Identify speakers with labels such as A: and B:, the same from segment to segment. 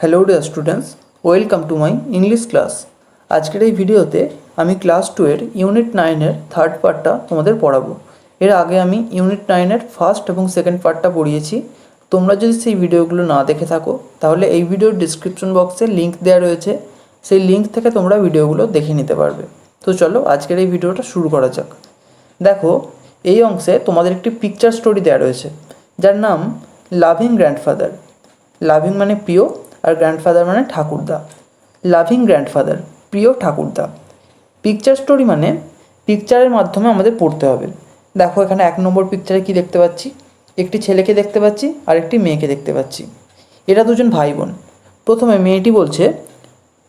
A: Hello dear students, welcome to my English class. আজকের এই ভিডিওতে আমি ক্লাস 2 এর ইউনিট 9 এর থার্ড পার্টটা তোমাদের পড়াবো। এর আগে আমি ইউনিট 9 এর ফার্স্ট এবং সেকেন্ড পার্টটা পড়িয়েছি। তোমরা যদি সেই ভিডিওগুলো না দেখে থাকো তাহলে এই ভিডিওর ডিসক্রিপশন বক্সে লিঙ্ক দেওয়া রয়েছে, সেই লিঙ্ক থেকে তোমরা ভিডিওগুলো দেখে নিতে পারবে। তো চলো আজকের এই ভিডিওটা শুরু করা যাক। দেখো, এই অংশে তোমাদের একটি পিকচার স্টোরি দেওয়া রয়েছে যার নাম লাভিং গ্র্যান্ডফাদার। লাভিং মানে প্রিয় আর গ্র্যান্ডফাদার মানে ঠাকুরদা। লাভিং গ্র্যান্ডফাদার, প্রিয় ঠাকুরদা। পিকচার স্টোরি মানে পিকচারের মাধ্যমে আমাদের পড়তে হবে। দেখো এখানে 1 নম্বর পিকচারে কি দেখতে পাচ্ছি, একটি ছেলেকে দেখতে পাচ্ছি আর একটি মেয়েকে দেখতে পাচ্ছি। এরা দুজন ভাই বোন। প্রথমে মেয়েটি বলছে,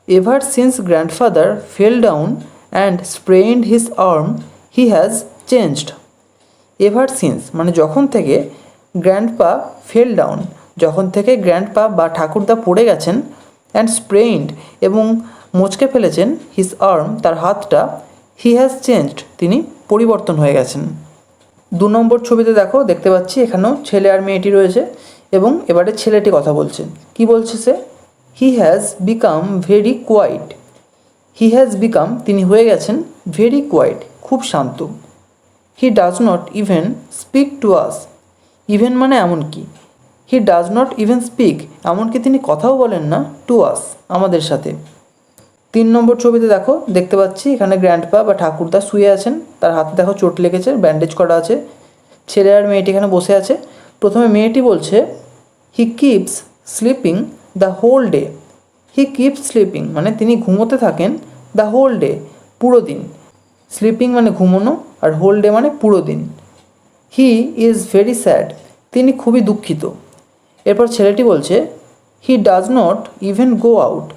A: ever since grandfather fell down and sprained his arm he has changed. Ever since মানে যখন থেকে, গ্র্যান্ডপা ফেল ডাউন যখন থেকে গ্র্যান্ডপা বা ঠাকুরদা পড়ে গেছেন, অ্যান্ড স্প্রেইনড এবং মচকে ফেলেছেন, হিজ আর্ম তার হাতটা, হি হ্যাজ চেঞ্জড তিনি পরিবর্তন হয়ে গেছেন। 2 নম্বর ছবিতে দেখতে পাচ্ছি এখানেও ছেলে আর মেয়েটি রয়েছে এবং এবারে ছেলেটি কথা বলছে। কি বলছে সে? He has become very quiet. He has become তিনি হয়ে গেছেন, ভেরি কোয়াইট খুব শান্ত। He does not even speak to us. Even মানে এমনকি, he does not even speak এমনকি তিনি কথাও বলেন না, টু আস আমাদের সাথে। 3 নম্বর ছবিতে দেখতে পাচ্ছি এখানে গ্র্যান্ডপা বা ঠাকুরদা শুয়ে আছেন, তার হাতে চোট লেগেছে, ব্যান্ডেজ করা আছে। ছেলে আর মেয়েটি এখানে বসে আছে। প্রথমে মেয়েটি বলছে, he keeps sleeping the whole day. He keeps sleeping মানে তিনি ঘুমোতে থাকেন, দ্য হোল ডে পুরো দিন। স্লিপিং মানে ঘুমোনো আর হোল ডে মানে পুরো দিন। হি ইজ ভেরি স্যাড তিনি খুবই দুঃখিত। এরপর ছেলেটি বলছে, হি does not even go out.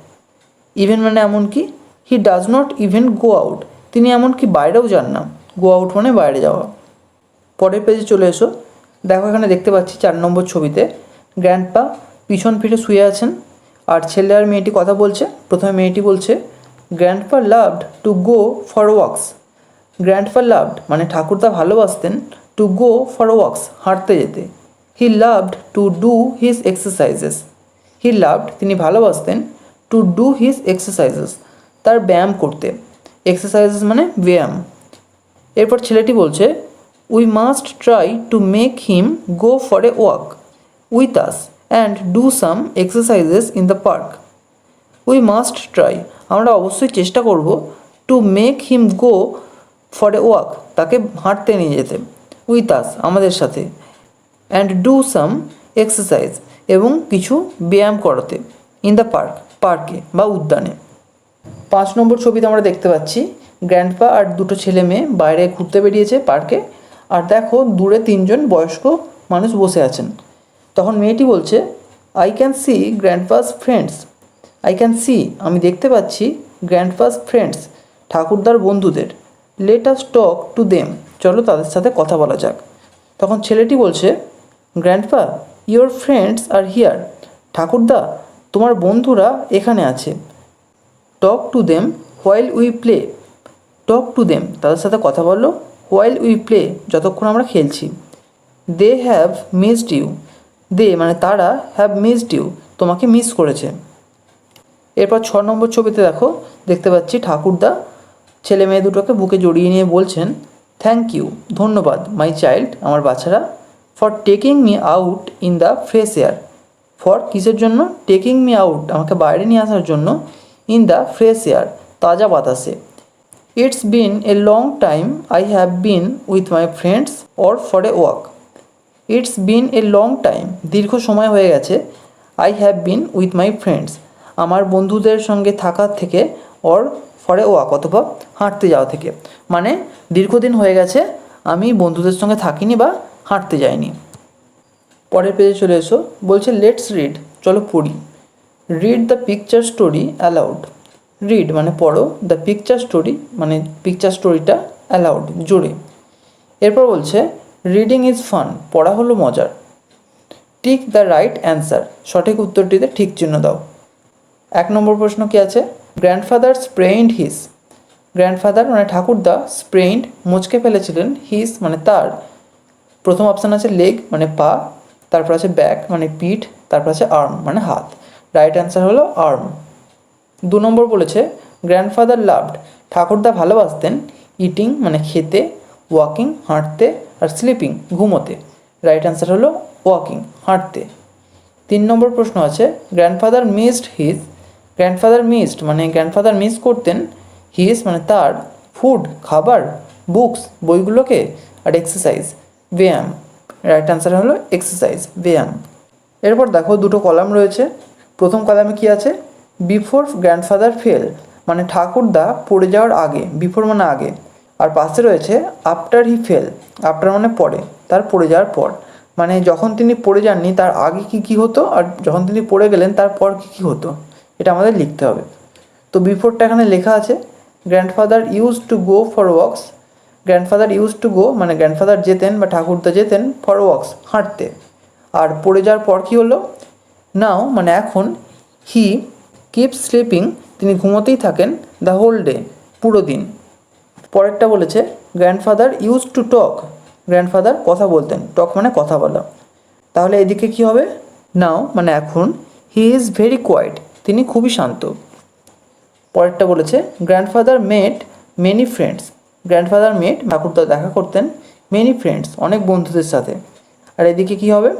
A: Even মানে এমনকি, he does not even go out তিনি এমনকি বাইরেও যান না। গো আউট মানে বাইরে যাওয়া। পরের পেজে চলে এসো। দেখো এখানে দেখতে পাচ্ছি 4 নম্বর ছবিতে গ্র্যান্ডপা পিছন ফিরে শুয়ে আছেন আর ছেলে আর মেয়েটি কথা বলছে। প্রথমে মেয়েটি বলছে, grandpa loved to go for walks. Grandpa loved মানে ঠাকুরদা ভালোবাসতেন, টু গো ফর ওয়াক্স হাঁটতে যেতে। He loved to do his exercises. He loved তিনি ভালোবাসতেন, টু ডু হিজ এক্সারসাইজেস তার ব্যায়াম করতে। এক্সারসাইজেস মানে ব্যায়াম। এরপর ছেলেটি বলছে, we must try to make him go for a walk with us and do some exercises in the park. We must try আমরা অবশ্যই চেষ্টা করব, to make him go for a walk তাকে হাঁটতে নিয়ে যেতে, উইথ আস আমাদের সাথে, অ্যান্ড ডু সাম এক্সারসাইজ এবং কিছু ব্যায়াম করাতে, ইন দ্য পার্ক পার্কে বা উদ্যানে। 5 নম্বর ছবিতে আমরা দেখতে পাচ্ছি গ্র্যান্ডপা আর 2 ছেলে মেয়ে বাইরে ঘুরতে বেরিয়েছে পার্কে। আর দেখো দূরে 3 জন বয়স্ক মানুষ বসে আছেন। তখন মেয়েটি বলছে, I can see grandpa's friends. I can see আমি দেখতে পাচ্ছি, গ্র্যান্ডপাস ফ্রেন্ডস ঠাকুরদার বন্ধুদের। Let us talk to them চলো তাদের সাথে কথা বলা যাক। তখন ছেলেটি বলছে, grandpa your friends are here. ঠাকুরদা তোমার বন্ধুরা এখানে আছে। Talk to them while we play. Talk to them তাদের সাথে কথা বলো, হোয়াইল উই প্লে যতক্ষণ আমরা খেলছি। They have missed you. They মানে তারা, হ্যাভ মিসড ইউ তোমাকে মিস করেছে। এরপর 6 নম্বর ছবিতে দেখতে পাচ্ছি ঠাকুরদা ছেলে মেয়ে দুটোকে বুকে জড়িয়ে নিয়ে বলছেন, থ্যাংক ইউ ধন্যবাদ, মাই চাইল্ড আমার বাচ্চারা, for taking me out in the fresh air. For কিসের জন্য? টেকিং মি আউট আমাকে বাইরে নিয়ে আসার জন্য, ইন দ্য ফ্রেশ এয়ার তাজা বাতাসে। It's been a long time I have been with my friends or for a walk. It's been a long time দীর্ঘ সময় হয়ে গেছে, I have been with my friends আমার বন্ধুদের সঙ্গে থাকার থেকে, অর ফর এ ওয়াক অথবা হাঁটতে যাওয়া থেকে, মানে দীর্ঘদিন হয়ে গেছে আমি বন্ধুদের সঙ্গে থাকিনি বা হাঁটতে যাইনি। পরের পেজে চলে এসো। বলছে লেটস রিড চলো পড়ি। Read the picture story allowed. Read মানে পড়ো, দ্য পিকচার স্টোরি মানে পিকচার স্টোরিটা, অ্যালাউড জোরে। এরপর বলছে রিডিং ইজ ফান পড়া হলো মজার। টিক দ্য রাইট অ্যান্সার সঠিক উত্তরটিতে ঠিক চিহ্ন দাও। 1 নম্বর প্রশ্ন কি আছে? Grandfather স্প্রেইন্ড his. গ্র্যান্ডফাদার মানে ঠাকুরদা, স্প্রেইন্ড মুচকে ফেলেছিলেন, হিজ মানে তার। প্রথম অপশান আছে লেগ মানে পা, তারপর আছে ব্যাক মানে পিঠ, তারপর আছে আর্ম মানে হাত। রাইট অ্যান্সার হলো আর্ম। 2 নম্বর বলেছে গ্র্যান্ডফাদার লাভড, ঠাকুরদা ভালোবাসতেন ইটিং মানে খেতে, ওয়াকিং হাঁটতে, আর স্লিপিং ঘুমোতে। রাইট অ্যান্সার হলো ওয়াকিং হাঁটতে। 3 নম্বর প্রশ্ন আছে গ্র্যান্ডফাদার মিসড মানে গ্র্যান্ডফাদার মিস করতেন হিজ মানে তার, ফুড খাবার, বুকস বইগুলোকে, আর এক্সারসাইজ ব্যায়াম। রাইট অ্যান্সার হলো এক্সারসাইজ ব্যায়াম। এরপর দেখো দুটো কলাম রয়েছে। প্রথম কলামে কি আছে, বিফোর গ্র্যান্ডফাদার ফেল মানে ঠাকুরদা পড়ে যাওয়ার আগে, বিফোর মানে আগে, আর পাশে রয়েছে আফটার হি ফেল, আফটার মানে পরে, তার পড়ে যাওয়ার পর, মানে যখন তিনি পড়ে যাননি তার আগে কী কী হতো আর যখন তিনি পড়ে গেলেন তারপর কী কী হতো, এটা আমাদের লিখতে হবে। তো বিফোরটা এখানে লেখা আছে grandfather use to go for wax, grandfather use to go মানে গ্র্যান্ডফাদার যেতেন বা ঠাকুরদা যেতেন ফর ওয়াক্স হাঁটতে। আর পড়ে যাওয়ার পর কী হলো, নাও মানে এখন, হি কিপ স্লিপিং তিনি ঘুমোতেই থাকেন, দ্য হোল ডে পুরো দিন। পরেরটা বলেছে grandfather use to talk, grandfather কথা বলতেন, টক মানে কথা বলা। তাহলে এদিকে কি হবে, নাও মানে এখন, হি ইজ ভেরি কোয়াইট তিনি খুবই শান্ত। পরেরটা বলেছে grandfather made many friends, grandfather made ঠাকুরদা দেখা করতেন, মেনি ফ্রেন্ডস অনেক বন্ধুদের সাথে। আর এদিকে কি হবে,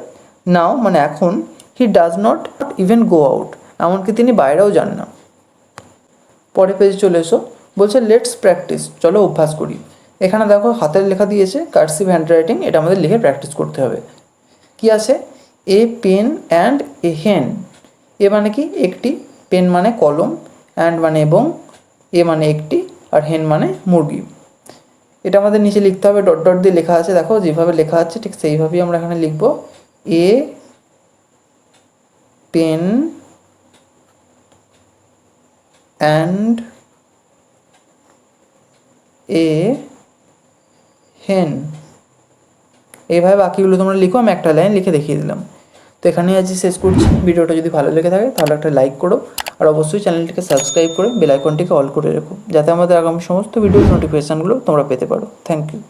A: নাও মানে এখন, হি does not even go out এমনকি তিনি বাইরেও যান না। পরের পেজে চলে এসো, বলছে লেটস প্র্যাকটিস চলো অভ্যাস করি। এখানে দেখো হাতের লেখা দিয়েছে কার্সিভ হ্যান্ডরাইটিং, এটা আমাদের লিখে প্র্যাকটিস করতে হবে। কি আছে, এ পেন অ্যান্ড এ হেন, এ মানে কি একটি, পেন মানে কলম, অ্যান্ড মানে এবং, এ মানে একটি, আর হেন মানে মুরগি। এটা আমাদের নিচে লিখতে হবে, ডট ডট দিয়ে লেখা আছে, দেখো যেভাবে লেখা আছে ঠিক সেইভাবেই আমরা এখানে লিখব। এ পেন অ্যান্ড এ হেন, এইভাবে বাকিগুলো তোমরা লিখো, আমি একটা লাইন লিখে দেখিয়ে দিলাম। তো এখানেই আজ শেষ করছি। ভিডিওটা যদি ভালো লেগে থাকে তাহলে একটা লাইক করো, আর অবশ্যই চ্যানেলটিকে সাবস্ক্রাইব করে বেল আইকনটিকে অল করে রেখো, যাতে আমাদের আগামী সমস্ত ভিডিওর নোটিফিকেশানগুলো তোমরা পেতে পারো। Thank you.